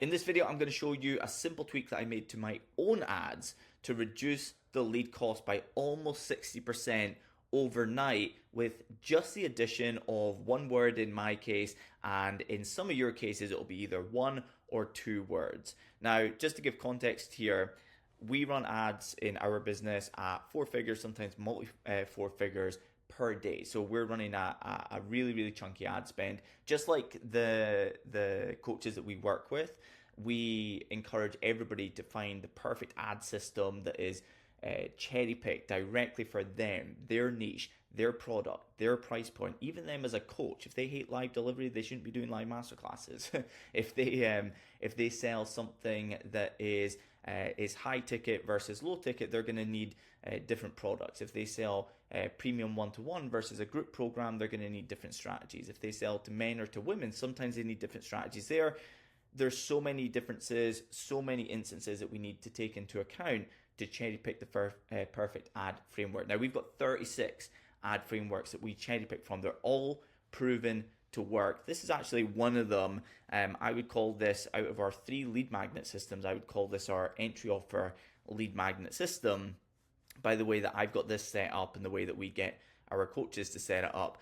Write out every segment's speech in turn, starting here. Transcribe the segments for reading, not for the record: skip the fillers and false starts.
In this video, I'm going to show you a simple tweak that I made to my own ads to reduce the lead cost by almost 60% overnight with just the addition of one word in my case, and in some of your cases, it'll be either one or two words. Now, just to give context here, we run ads in our business at four figures, sometimes multi four figures per day. So we're running a really, really chunky ad spend. Just like the coaches that we work with, we encourage everybody to find the perfect ad system that is cherry picked directly for them, their niche, their product, their price point. Even them as a coach, if they hate live delivery, they shouldn't be doing live masterclasses. If they sell something that is high ticket versus low ticket, they're going to need different products. If they sell premium one-to-one versus a group program, they're going to need different strategies. If they sell to men or to women, sometimes they need different strategies there. There's so many differences, so many instances that we need to take into account to cherry pick the perfect ad framework. Now, we've got 36 ad frameworks that we cherry pick from. They're all proven to work. This is actually one of them. I would call this, out of our 3 lead magnet systems, I would call this our entry offer lead magnet system, by the way that I've got this set up and the way that we get our coaches to set it up.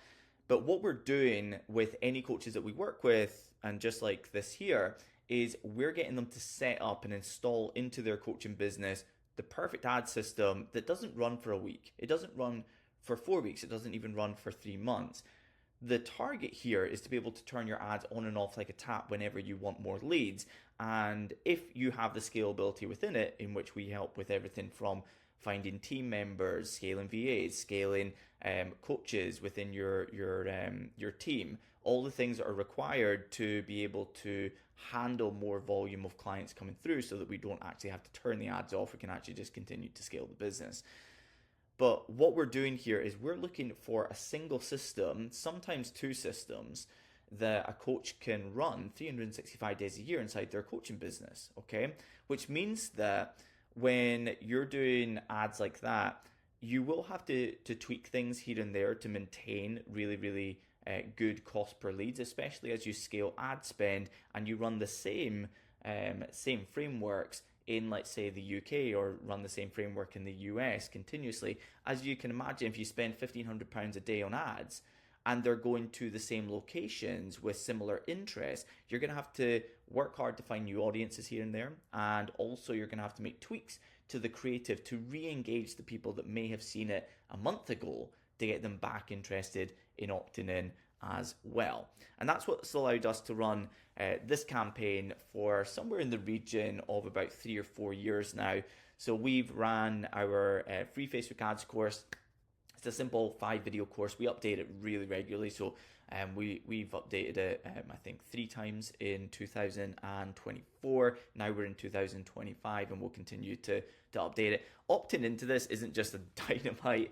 But what we're doing with any coaches that we work with, and just like this here, is we're getting them to set up and install into their coaching business the perfect ad system that doesn't run for a week. It doesn't run for 4 weeks. It doesn't even run for 3 months. The target here is to be able to turn your ads on and off like a tap whenever you want more leads. And if you have the scalability within it, in which we help with everything from finding team members, scaling VAs, scaling coaches within your team, all the things that are required to be able to handle more volume of clients coming through so that we don't actually have to turn the ads off. We can actually just continue to scale the business. But what we're doing here is we're looking for a single system, sometimes 2 systems, that a coach can run 365 days a year inside their coaching business, okay? Which means that when you're doing ads like that, you will have to tweak things here and there to maintain really, really good cost per leads, especially as you scale ad spend and you run the same frameworks in, let's say, the UK, or run the same framework in the US continuously. As you can imagine, if you spend £1,500 a day on ads and they're going to the same locations with similar interests, you're going to have to work hard to find new audiences here and there. And also you're going to have to make tweaks to the creative to re-engage the people that may have seen it a month ago to get them back interested in opting in as well. And that's what's allowed us to run this campaign for somewhere in the region of about 3 or 4 years now. So we've ran our free Facebook ads course. It's a simple 5-video course. We update it really regularly. So we've updated it, I think, 3 times in 2024. Now we're in 2025, and we'll continue to update it. Opting into this isn't just a dynamite.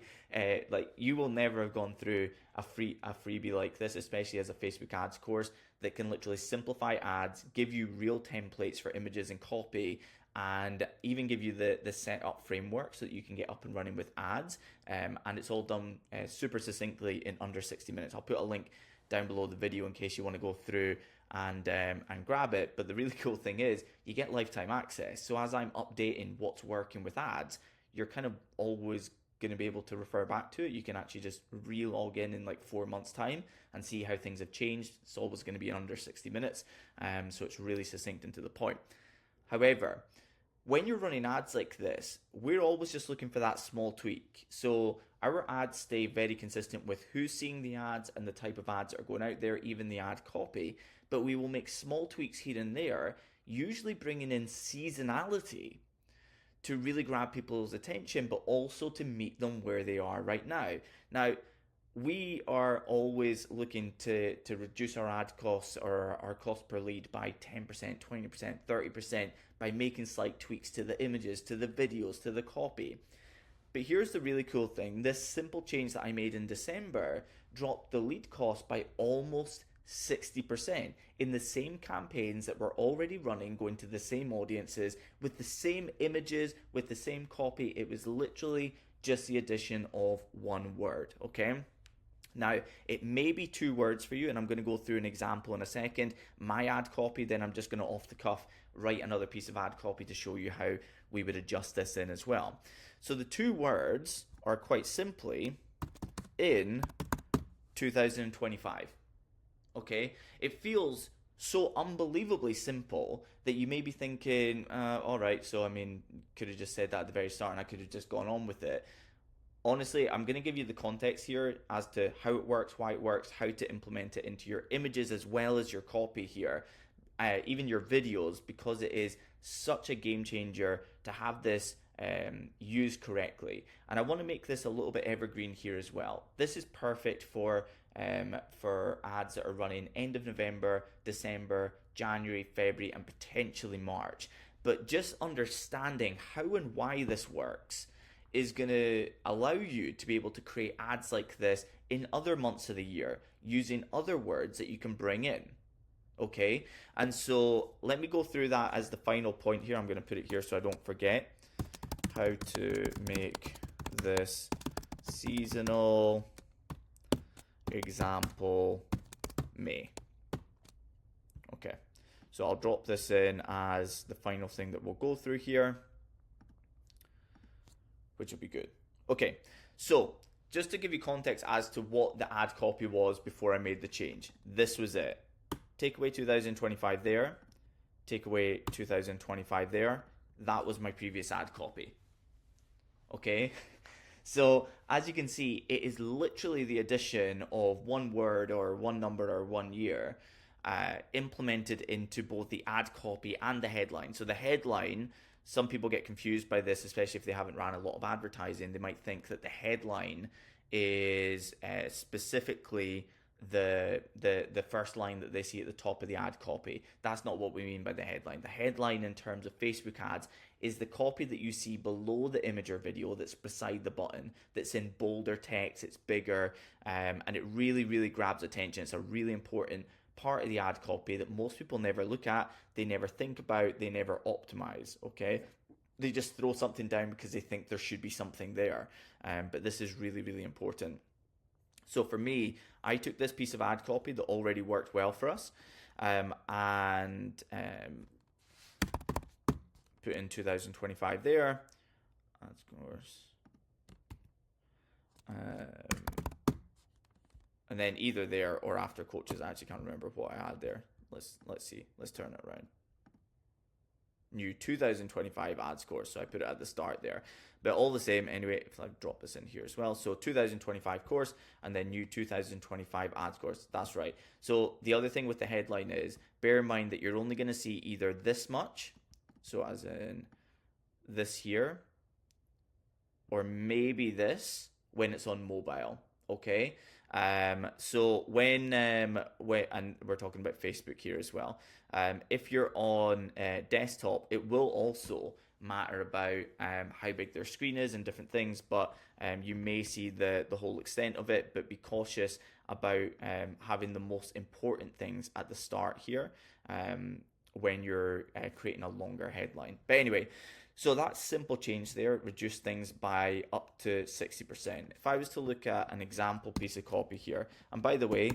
Like, you will never have gone through a freebie like this, especially as a Facebook ads course that can literally simplify ads, give you real templates for images and copy, and even give you the setup framework so that you can get up and running with ads. And it's all done super succinctly in under 60 minutes. I'll put a link down below the video in case you want to go through and grab it. But the really cool thing is you get lifetime access. So as I'm updating what's working with ads, you're kind of always going to be able to refer back to it. You can actually just re-log in like 4 months time and see how things have changed. It's always going to be in under 60 minutes. So it's really succinct and to the point. However, when you're running ads like this, we're always just looking for that small tweak. So our ads stay very consistent with who's seeing the ads and the type of ads that are going out there, even the ad copy. But we will make small tweaks here and there, usually bringing in seasonality to really grab people's attention, but also to meet them where they are right now. Now, we are always looking to reduce our ad costs or our cost per lead by 10%, 20%, 30% by making slight tweaks to the images, to the videos, to the copy. But here's the really cool thing. This simple change that I made in December dropped the lead cost by almost 60% in the same campaigns that were already running, going to the same audiences, with the same images, with the same copy. It was literally just the addition of one word, okay? Now, it may be 2 words for you, and I'm going to go through an example in a second. My ad copy, then I'm just going to off the cuff write another piece of ad copy to show you how we would adjust this in as well. So the 2 words are quite simply in 2025. Okay, it feels so unbelievably simple that you may be thinking, all right, so I mean, could have just said that at the very start and I could have just gone on with it. Honestly, I'm going to give you the context here as to how it works, why it works, how to implement it into your images as well as your copy here, even your videos, because it is such a game changer to have this used correctly. And I want to make this a little bit evergreen here as well. This is perfect for ads that are running end of November, December, January, February, and potentially March. But just understanding how and why this works is going to allow you to be able to create ads like this in other months of the year using other words that you can bring in. Okay, and so let me go through that as the final point here. I'm going to put it here so I don't forget. How to make this seasonal example May. Okay, so I'll drop this in as the final thing that we'll go through here, which will be good. Okay, so just to give you context as to what the ad copy was before I made the change, this was it. Take away 2025 there, take away 2025 there. That was my previous ad copy. Okay, so as you can see, it is literally the addition of 1 word or 1 number or 1 year implemented into both the ad copy and the headline. So the headline, some people get confused by this, especially if they haven't ran a lot of advertising. They might think that the headline is specifically the first line that they see at the top of the ad copy. That's not what we mean by the headline. The headline in terms of Facebook ads is the copy that you see below the image or video that's beside the button, that's in bolder text, it's bigger, and it really, really grabs attention. It's a really important part of the ad copy that most people never look at, they never think about, they never optimize, okay? They just throw something down because they think there should be something there, but this is really, really important. So for me, I took this piece of ad copy that already worked well for us and put in 2025 there. Ad scores. And then either there or after coaches. I actually can't remember what I had there. Let's see. Let's turn it around. New 2025 ad scores. So I put it at the start there. But all the same, anyway, if I drop this in here as well. So 2025 course and then new 2025 ad scores. That's right. So the other thing with the headline is, bear in mind that you're only going to see either this much, so as in this here, or maybe this when it's on mobile, okay? So when and we're talking about Facebook here as well. If you're on desktop, it will also matter about how big their screen is and different things, but you may see the whole extent of it, but be cautious about having the most important things at the start here when you're creating a longer headline. But anyway, so that simple change there reduced things by up to 60%. If I was to look at an example piece of copy here, and by the way,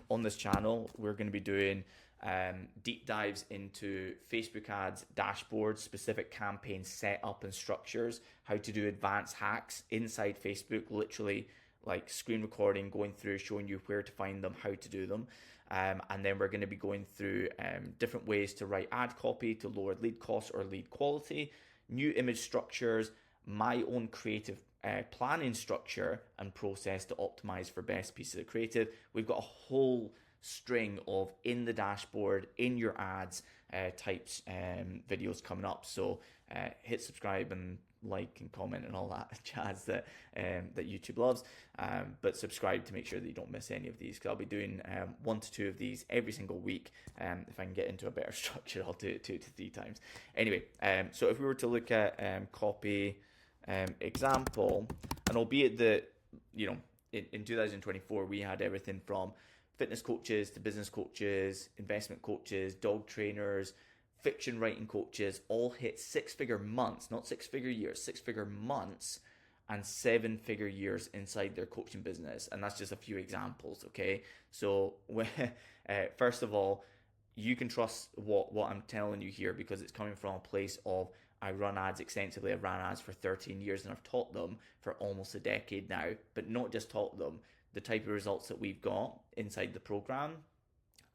on this channel, we're going to be doing deep dives into Facebook ads, dashboards, specific campaign setup and structures, how to do advanced hacks inside Facebook, literally like screen recording, going through, showing you where to find them, how to do them. And then we're going to be going through different ways to write ad copy to lower lead costs or lead quality, new image structures, my own creative planning structure and process to optimize for best pieces of creative. We've got a whole string of in the dashboard, in your ads types videos coming up. So hit subscribe and like and comment and all that jazz that YouTube loves. But subscribe to make sure that you don't miss any of these, because I'll be doing 1 to 2 of these every single week. If I can get into a better structure, I'll do it 2 to 3 times. Anyway, so if we were to look at copy example, and albeit that, you know, in 2024 we had everything from fitness coaches to business coaches, investment coaches, dog trainers, fiction writing coaches, all hit 6-figure months, not 6-figure years, 6-figure months and 7-figure years inside their coaching business. And that's just a few examples, okay? So, first of all, you can trust what I'm telling you here because it's coming from a place of I run ads extensively. I've run ads for 13 years and I've taught them for almost a decade now, but not just taught them, the type of results that we've got inside the program.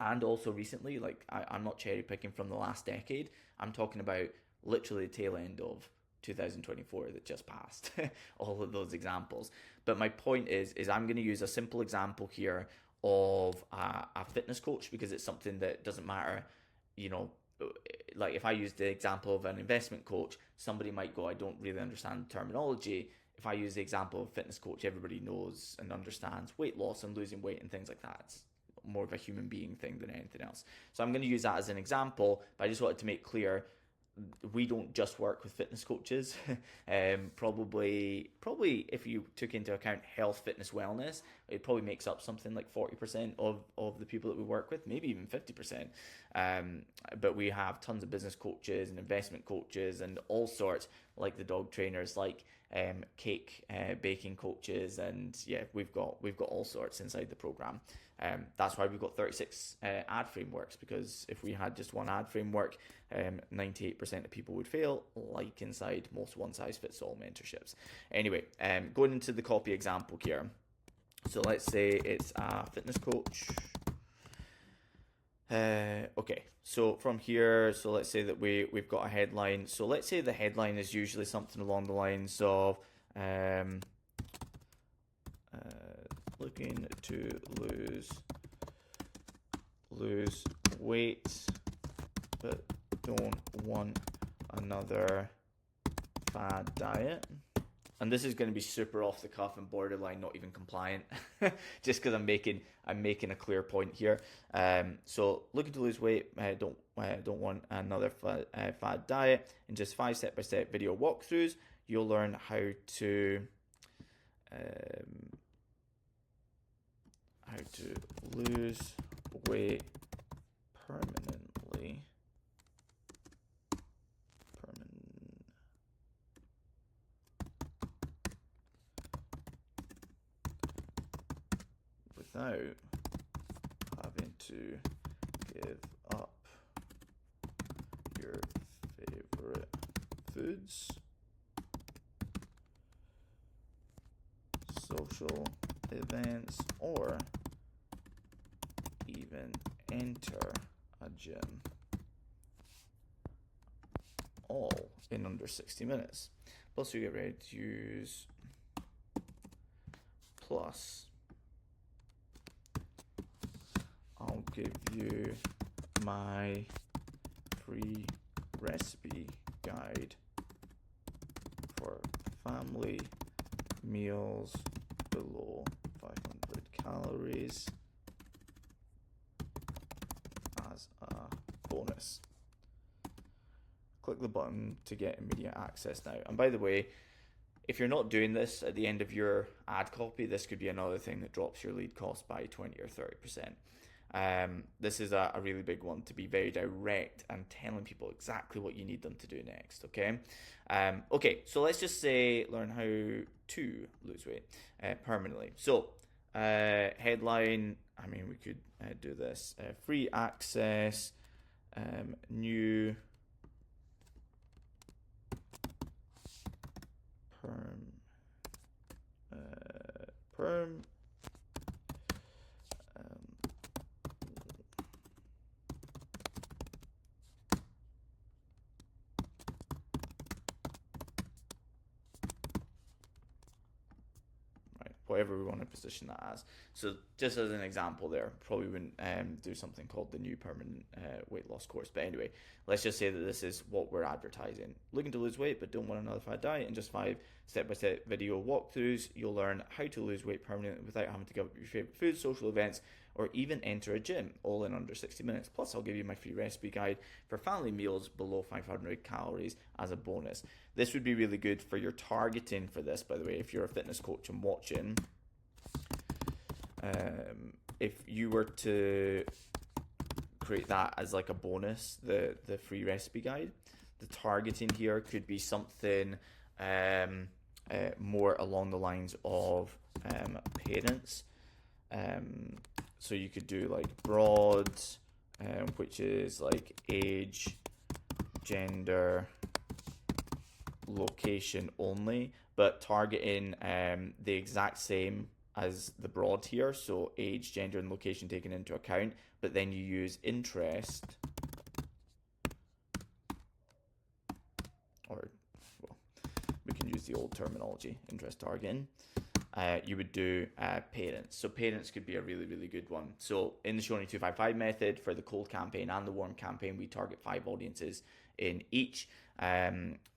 And also recently, like I'm not cherry picking from the last decade. I'm talking about literally the tail end of 2024 that just passed. All of those examples. But my point is I'm going to use a simple example here of a fitness coach because it's something that doesn't matter, you know, like if I use the example of an investment coach, somebody might go, I don't really understand the terminology. If I use the example of fitness coach, everybody knows and understands weight loss and losing weight and things like that. It's more of a human being thing than anything else. So I'm going to use that as an example, but I just wanted to make clear we don't just work with fitness coaches. Probably if you took into account health, fitness, wellness, it probably makes up something like 40% of the people that we work with, maybe even 50%. But we have tons of business coaches and investment coaches and all sorts, like the dog trainers, like cake baking coaches, and yeah, we've got all sorts inside the program. That's why we've got 36 ad frameworks, because if we had just one ad framework, 98% of people would fail, like inside most one-size-fits-all mentorships. Anyway, going into the copy example here. So let's say it's a fitness coach. Okay, so from here, so let's say that we've got a headline. So let's say the headline is usually something along the lines of looking to lose weight, but don't want another fad diet. And this is going to be super off the cuff and borderline not even compliant, just because I'm making a clear point here. So looking to lose weight, don't want another fad diet. In just 5 step-by-step video walkthroughs, you'll learn how to lose weight permanently. Without having to give up your favorite foods, social events, or even enter a gym, all in under 60 minutes. Plus you get ready to use plus I'll give you my free recipe guide for family meals below 500 calories as a bonus. Click the button to get immediate access now. And by the way, if you're not doing this at the end of your ad copy, this could be another thing that drops your lead cost by 20 or 30%. This is a really big one, to be very direct and telling people exactly what you need them to do next, okay? Okay, so let's just say learn how to lose weight permanently. So, headline, I mean, we could do this. Free access, new perm whatever we want to position that as. So just as an example there, probably wouldn't do something called the new permanent weight loss course. But anyway, let's just say that this is what we're advertising. Looking to lose weight but don't want another fad diet. In just 5 step-by-step video walkthroughs, you'll learn how to lose weight permanently without having to give up your favorite foods, social events, or even enter a gym, all in under 60 minutes. Plus, I'll give you my free recipe guide for family meals below 500 calories as a bonus. This would be really good for your targeting for this, by the way, if you're a fitness coach and watching. If you were to create that as like a bonus, the free recipe guide, the targeting here could be something more along the lines of parents. So you could do like broad, which is like age, gender, location only, but targeting the exact same as the broad here. So age, gender, and location taken into account, but then you use interest, or well, we can use the old terminology, interest targeting. You would do parents. So parents could be a really, really good one. So in the Shoney 255 method, for the cold campaign and the warm campaign, we target 5 audiences in each.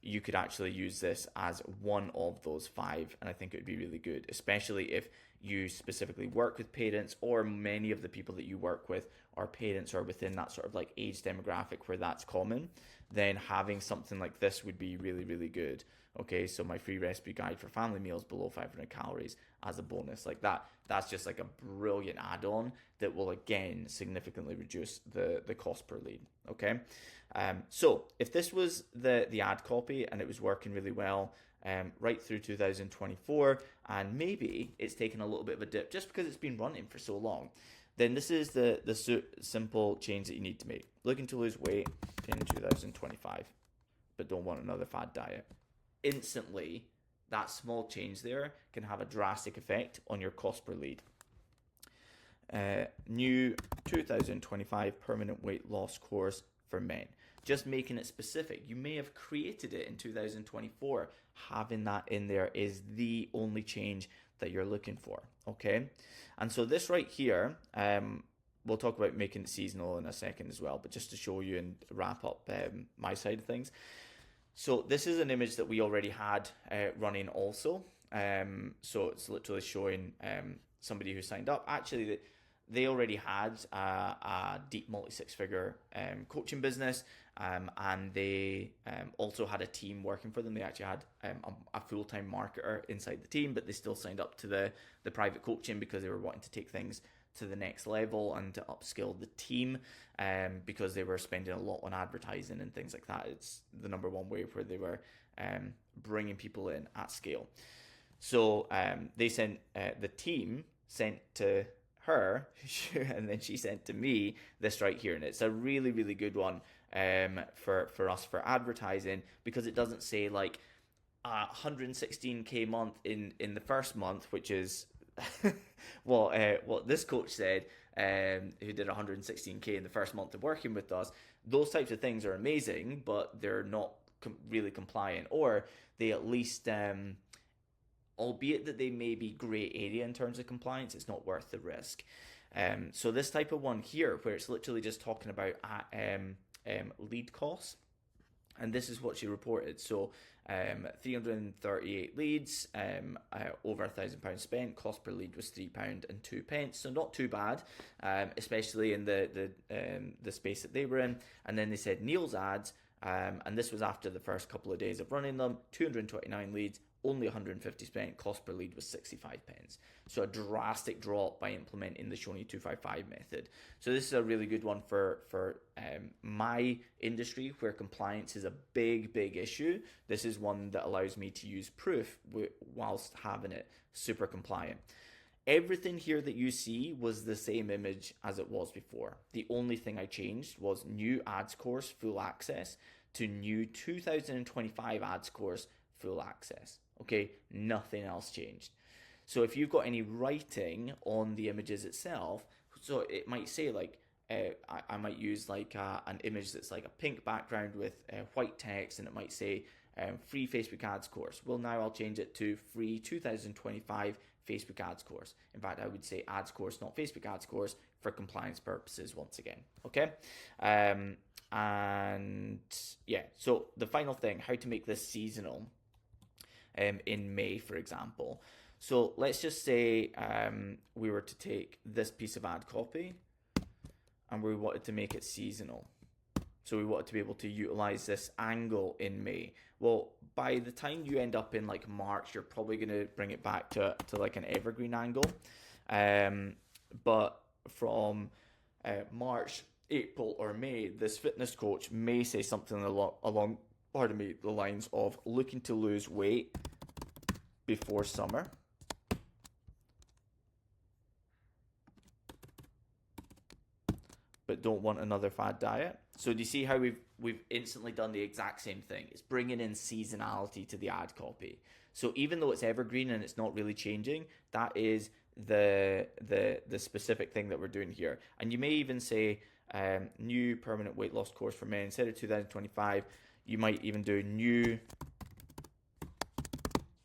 You could actually use this as one of those 5, and I think it would be really good, especially if you specifically work with parents, or many of the people that you work with are parents or within that sort of like age demographic where that's common. Then having something like this would be really, really good. Okay, so my free recipe guide for family meals below 500 calories as a bonus, like that. That's just like a brilliant add-on that will again significantly reduce the cost per lead. Okay, so if this was the ad copy and it was working really well right through 2024, and maybe it's taken a little bit of a dip just because it's been running for so long, then this is the simple change that you need to make. Looking to lose weight in 2025, but don't want another fad diet. Instantly, that small change there can have a drastic effect on your cost per lead. New 2025 permanent weight loss course for men. Just making it specific. You may have created it in 2024. Having that in there is the only change that you're looking for. Okay, and so this right here, we'll talk about making it seasonal in a second as well, but just to show you and wrap up my side of things. So this is an image that we already had running also. So it's literally showing somebody who signed up. Actually, they already had a deep multi-6-figure coaching business, and they also had a team working for them. They actually had a full-time marketer inside the team, but they still signed up to the private coaching because they were wanting to take things to the next level and to upskill the team, because they were spending a lot on advertising and things like that. It's the number one way where they were bringing people in at scale. So they sent, the team sent to her, and then she sent to me this right here, and it's a really, really good one for us for advertising, because it doesn't say like 116k month in the first month, which is what this coach said, who did 116k in the first month of working with us. Those types of things are amazing, but they're not really compliant, or they at least, albeit that they may be gray area in terms of compliance, it's not worth the risk. So this type of one here, where it's literally just talking about lead costs, and this is what she reported. So 338 leads, over £1,000 spent. Cost per lead was £3.02. So not too bad, especially in the space that they were in. And then they said Neil's ads, and this was after the first couple of days of running them. 229 leads, only 150 spent. Cost per lead was 65p. So a drastic drop by implementing the Shoney 255 method. So this is a really good one for my industry, where compliance is a big issue. This is one that allows me to use proof whilst having it super compliant. Everything here that you see was the same image as it was before. The only thing I changed was new ads course full access to new 2025 ads course full access. Okay, nothing else changed. So if you've got any writing on the images itself, so it might say like, I might use like an image that's like a pink background with white text, and it might say free Facebook ads course. Well, now I'll change it to free 2025 Facebook ads course. In fact, I would say ads course, not Facebook ads course, for compliance purposes once again. Okay, and yeah, so the final thing, how to make this seasonal in May, for example. So let's just say we were to take this piece of ad copy and we wanted to make it seasonal. So we wanted to be able to utilize this angle in May. Well, by the time you end up in like March, you're probably going to bring it back to like an evergreen angle. But from March, April, or May, this fitness coach may say something along the lines of looking to lose weight before summer. But don't want another fad diet. So do you see how we've instantly done the exact same thing? It's bringing in seasonality to the ad copy. So even though it's evergreen and it's not really changing, that is the specific thing that we're doing here. And you may even say new permanent weight loss course for men instead of 2025. You might even do new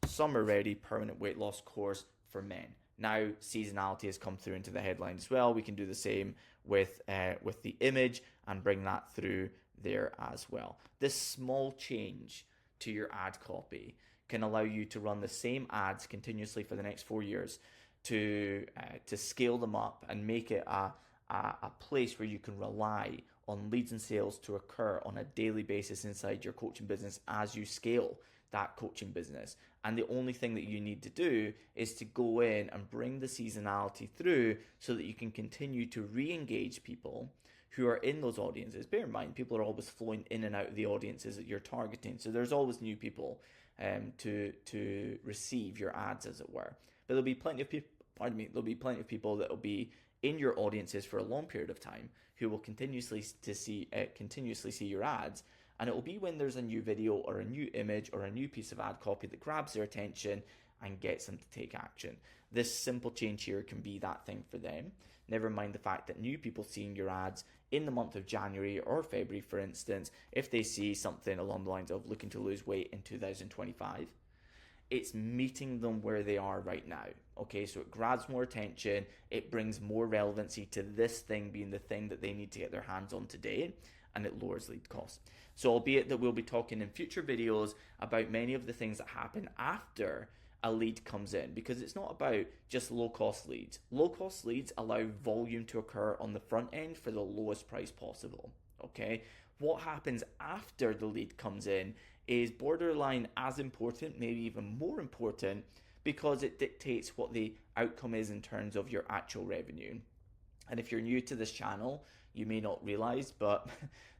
summer ready permanent weight loss course for men. Now seasonality has come through into the headline as well. We can do the same with the image and bring that through there as well. This small change to your ad copy can allow you to run the same ads continuously for the next 4 years, to scale them up and make it a place where you can rely on leads and sales to occur on a daily basis inside your coaching business as you scale that coaching business. And the only thing that you need to do is to go in and bring the seasonality through so that you can continue to re-engage people who are in those audiences. Bear in mind, people are always flowing in and out of the audiences that you're targeting. So there's always new people to receive your ads, as it were. But there'll be plenty of people, there'll be plenty of people that will be in your audiences for a long period of time who will continuously see your ads. And it will be when there's a new video or a new image or a new piece of ad copy that grabs their attention and gets them to take action. This simple change here can be that thing for them. Never mind the fact that new people seeing your ads in the month of January or February, for instance, if they see something along the lines of looking to lose weight in 2025, it's meeting them where they are right now. Okay, so it grabs more attention, it brings more relevancy to this thing being the thing that they need to get their hands on today, and it lowers lead costs. So albeit that we'll be talking in future videos about many of the things that happen after a lead comes in, because it's not about just low cost leads. Low cost leads allow volume to occur on the front end for the lowest price possible. Okay, what happens after the lead comes in is borderline as important, maybe even more important, because it dictates what the outcome is in terms of your actual revenue. And if you're new to this channel, you may not realize, but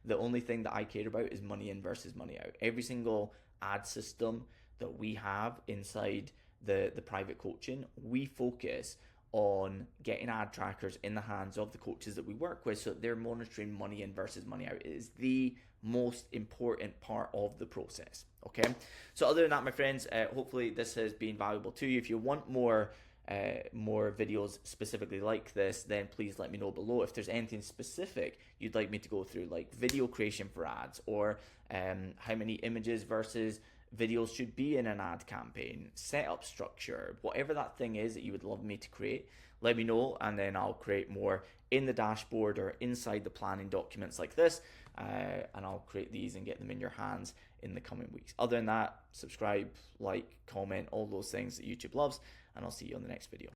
the only thing that I care about is money in versus money out. Every single ad system that we have inside the private coaching, we focus on getting ad trackers in the hands of the coaches that we work with so that they're monitoring money in versus money out. It is the most important part of the process. Okay, so other than that, my friends, hopefully this has been valuable to you. If you want more videos specifically like this, then please let me know below. If there's anything specific you'd like me to go through, like video creation for ads, or how many images versus videos should be in an ad campaign, setup structure, whatever that thing is that you would love me to create, let me know, and then I'll create more in the dashboard or inside the planning documents like this, and I'll create these and get them in your hands in the coming weeks. Other than that, subscribe, like, comment, all those things that YouTube loves, and I'll see you on the next video.